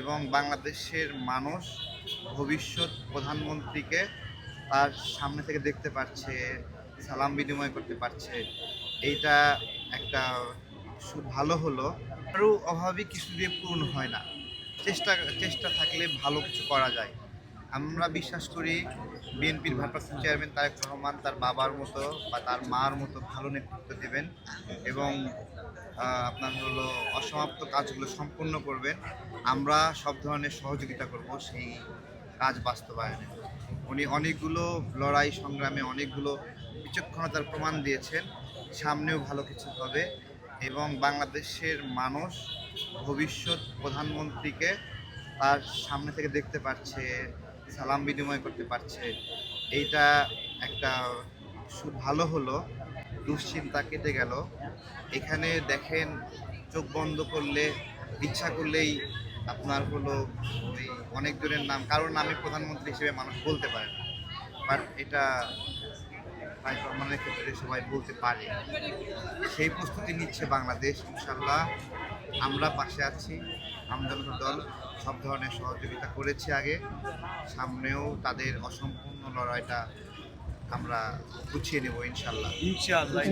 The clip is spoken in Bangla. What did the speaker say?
এবং বাংলাদেশের মানুষ ভবিষ্যৎ প্রধানমন্ত্রীকে তার সামনে থেকে দেখতে পাচ্ছে, সালাম বিনিময় করতে পারছে। এইটা একটা ভালো হলো। আরও অভাবী কিছু দিয়ে পূরণ হয় না। চেষ্টা চেষ্টা থাকলে ভালো কিছু করা যায়। আমরা বিশ্বাস করি বিএনপির ভারপ্রাপ্ত চেয়ারম্যান তারেক রহমান তার বাবার মতো বা তার মার মতো ভালো নেতৃত্ব দেবেন এবং আপনার হলো অসমাপ্ত কাজগুলো সম্পূর্ণ করবেন। আমরা সব ধরনের সহযোগিতা করব সেই কাজ বাস্তবায়নে। উনি অনেকগুলো লড়াই সংগ্রামে অনেকগুলো বিচক্ষণতার প্রমাণ দিয়েছেন। সামনেও ভালো কিছু হবে এবং বাংলাদেশের মানুষ ভবিষ্যৎ প্রধানমন্ত্রীকে তার সামনে থেকে দেখতে পাচ্ছে, সালাম বিনিময় করতে পারছে। এইটা একটা ভালো হলো। দুশ্চিন্তা কেটে গেল। এখানে দেখেন চোখ বন্ধ করলে ইচ্ছা করলেই আপনার হলো ওই অনেকজনের নাম কারোর নামে প্রধানমন্ত্রী হিসেবে মানুষ বলতে পারে না, বাট এটা প্রায় প্রমাণের ক্ষেত্রে সবাই বলতে পারে। সেই প্রস্তুতি নিচ্ছে বাংলাদেশ। ইনশাল্লাহ আমরা পাশে আছি। আমজনতা দল সব ধরনের সহযোগিতা করেছে আগে, সামনেও তাদের অসম্পূর্ণ লড়াইটা আমরা গুছিয়ে নেব ইনশাল্লাহ। ইনশাআল্লাহ।